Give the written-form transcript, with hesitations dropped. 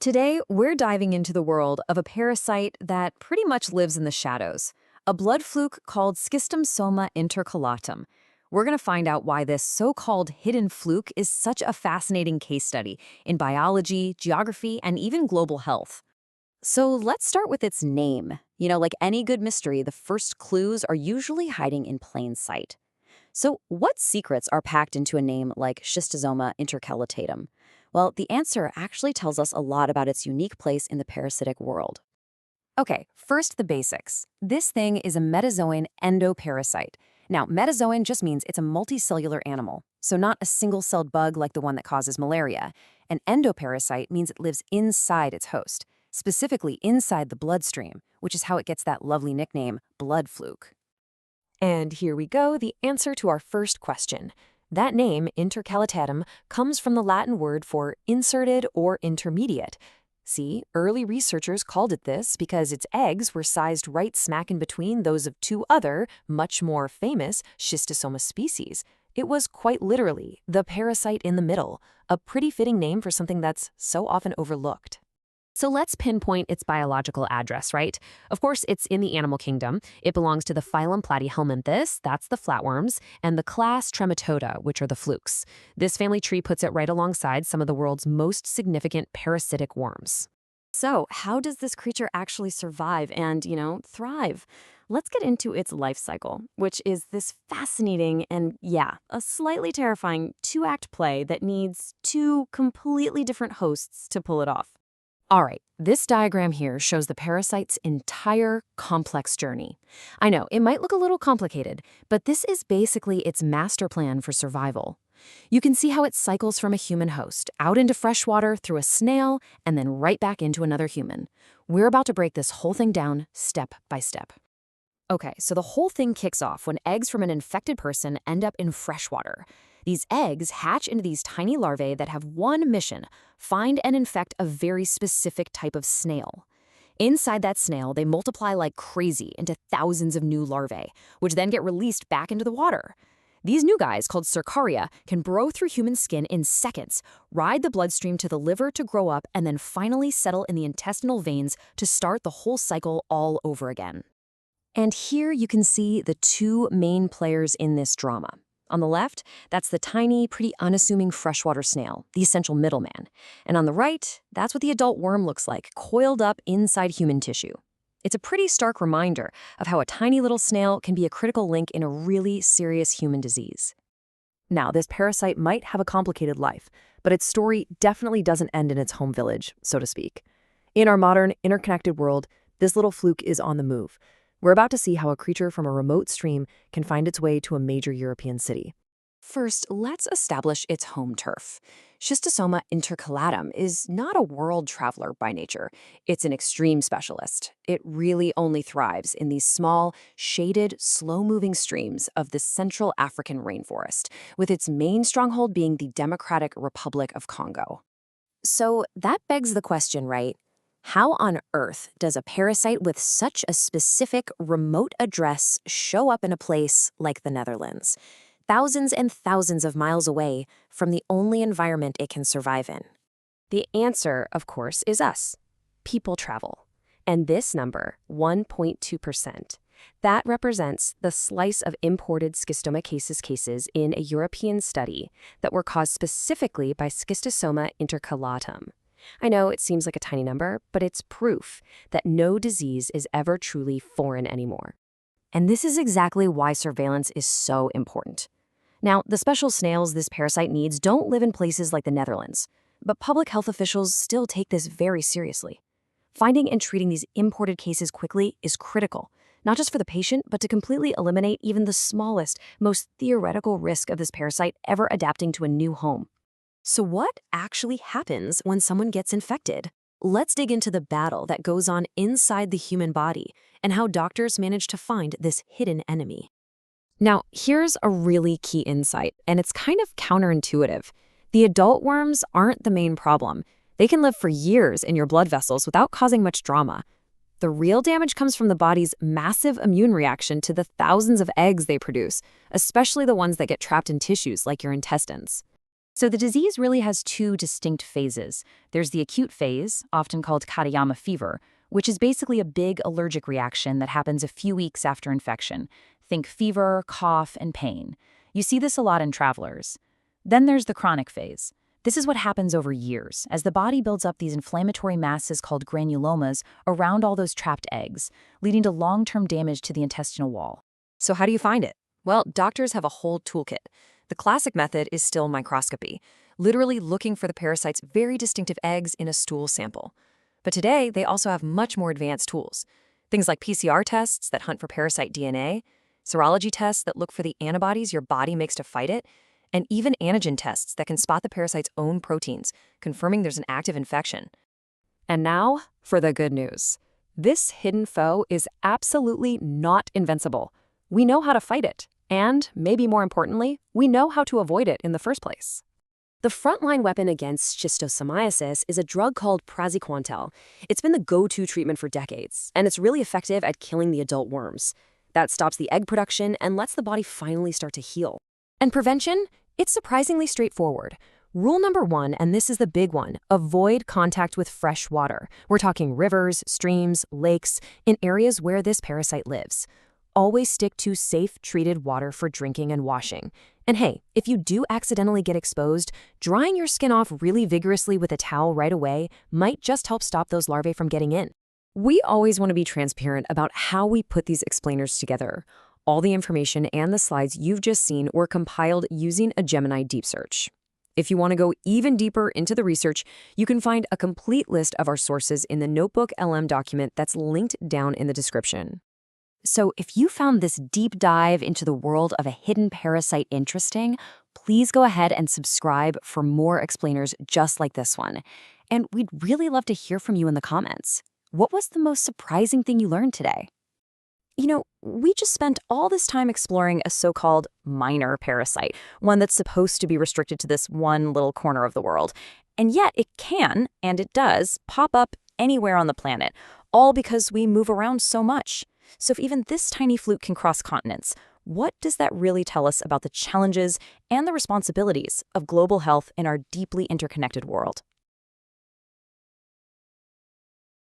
Today, we're diving into the world of a parasite that pretty much lives in the shadows, a blood fluke called Schistosoma intercalatum. We're going to find out why this so-called hidden fluke is such a fascinating case study in biology, geography, and even global health. So let's start with its name. Like any good mystery, the first clues are usually hiding in plain sight. So, what secrets are packed into a name like Schistosoma intercalatum? Well, the answer actually tells us a lot about its unique place in the parasitic world. Okay, first the basics. This thing is a metazoan endoparasite. Now, metazoan just means it's a multicellular animal, so not a single-celled bug like the one that causes malaria. An endoparasite means it lives inside its host, specifically inside the bloodstream, which is how it gets that lovely nickname, blood fluke. And here we go, the answer to our first question. That name, intercalatum, comes from the Latin word for inserted or intermediate. See, early researchers called it this because its eggs were sized right smack in between those of two other, much more famous Schistosoma species. It was quite literally the parasite in the middle, a pretty fitting name for something that's so often overlooked. So let's pinpoint its biological address, right? Of course, it's in the animal kingdom. It belongs to the phylum Platyhelminthes, that's the flatworms, and the class Trematoda, which are the flukes. This family tree puts it right alongside some of the world's most significant parasitic worms. So, how does this creature actually survive and, thrive? Let's get into its life cycle, which is this fascinating and, a slightly terrifying two-act play that needs two completely different hosts to pull it off. All right, this diagram here shows the parasite's entire complex journey. I know, it might look a little complicated, but this is basically its master plan for survival. You can see how it cycles from a human host, out into fresh water, through a snail, and then right back into another human. We're about to break this whole thing down step by step. Okay, so the whole thing kicks off when eggs from an infected person end up in fresh water. These eggs hatch into these tiny larvae that have one mission: find and infect a very specific type of snail. Inside that snail, they multiply like crazy into thousands of new larvae, which then get released back into the water. These new guys, called cercaria, can burrow through human skin in seconds, ride the bloodstream to the liver to grow up, and then finally settle in the intestinal veins to start the whole cycle all over again. And here you can see the two main players in this drama. On the left, that's the tiny, pretty unassuming freshwater snail, the essential middleman. And on the right, that's what the adult worm looks like, coiled up inside human tissue. It's a pretty stark reminder of how a tiny little snail can be a critical link in a really serious human disease. Now, this parasite might have a complicated life, but its story definitely doesn't end in its home village, so to speak. In our modern, interconnected world, this little fluke is on the move. We're about to see how a creature from a remote stream can find its way to a major European city. First, let's establish its home turf. Schistosoma intercalatum is not a world traveler by nature. It's an extreme specialist. It really only thrives in these small, shaded, slow-moving streams of the Central African rainforest, with its main stronghold being the Democratic Republic of Congo. So that begs the question, right? How on earth does a parasite with such a specific remote address show up in a place like the Netherlands, thousands and thousands of miles away from the only environment it can survive in? The answer, of course, is us. People travel. And this number, 1.2%, that represents the slice of imported schistoma cases in a European study that were caused specifically by Schistosoma intercalatum. I know it seems like a tiny number, but it's proof that no disease is ever truly foreign anymore. And this is exactly why surveillance is so important. Now, the special snails this parasite needs don't live in places like the Netherlands, but public health officials still take this very seriously. Finding and treating these imported cases quickly is critical, not just for the patient, but to completely eliminate even the smallest, most theoretical risk of this parasite ever adapting to a new home. So what actually happens when someone gets infected? Let's dig into the battle that goes on inside the human body and how doctors manage to find this hidden enemy. Now, here's a really key insight, and it's kind of counterintuitive. The adult worms aren't the main problem. They can live for years in your blood vessels without causing much drama. The real damage comes from the body's massive immune reaction to the thousands of eggs they produce, especially the ones that get trapped in tissues like your intestines. So the disease really has two distinct phases. There's the acute phase, often called Katayama fever, which is basically a big allergic reaction that happens a few weeks after infection. Think fever, cough, and pain. You see this a lot in travelers. Then there's the chronic phase. This is what happens over years, as the body builds up these inflammatory masses called granulomas around all those trapped eggs, leading to long-term damage to the intestinal wall. So how do you find it? Well, doctors have a whole toolkit. The classic method is still microscopy, literally looking for the parasite's very distinctive eggs in a stool sample. But today, they also have much more advanced tools. Things like PCR tests that hunt for parasite DNA, serology tests that look for the antibodies your body makes to fight it, and even antigen tests that can spot the parasite's own proteins, confirming there's an active infection. And now for the good news. This hidden foe is absolutely not invincible. We know how to fight it, and, maybe more importantly, we know how to avoid it in the first place. The frontline weapon against schistosomiasis is a drug called praziquantel. It's been the go-to treatment for decades, and it's really effective at killing the adult worms. That stops the egg production and lets the body finally start to heal. And prevention? It's surprisingly straightforward. Rule number 1, and this is the big one, avoid contact with fresh water. We're talking rivers, streams, lakes, in areas where this parasite lives. Always stick to safe, treated water for drinking and washing. And hey, if you do accidentally get exposed, drying your skin off really vigorously with a towel right away might just help stop those larvae from getting in. We always want to be transparent about how we put these explainers together. All the information and the slides you've just seen were compiled using a Gemini deep search. If you want to go even deeper into the research, you can find a complete list of our sources in the Notebook LM document that's linked down in the description. So if you found this deep dive into the world of a hidden parasite interesting, please go ahead and subscribe for more explainers just like this one. And we'd really love to hear from you in the comments. What was the most surprising thing you learned today? You know, we just spent all this time exploring a so-called minor parasite, one that's supposed to be restricted to this one little corner of the world. And yet it can, and it does, pop up anywhere on the planet, all because we move around so much. So if even this tiny fluke can cross continents, what does that really tell us about the challenges and the responsibilities of global health in our deeply interconnected world?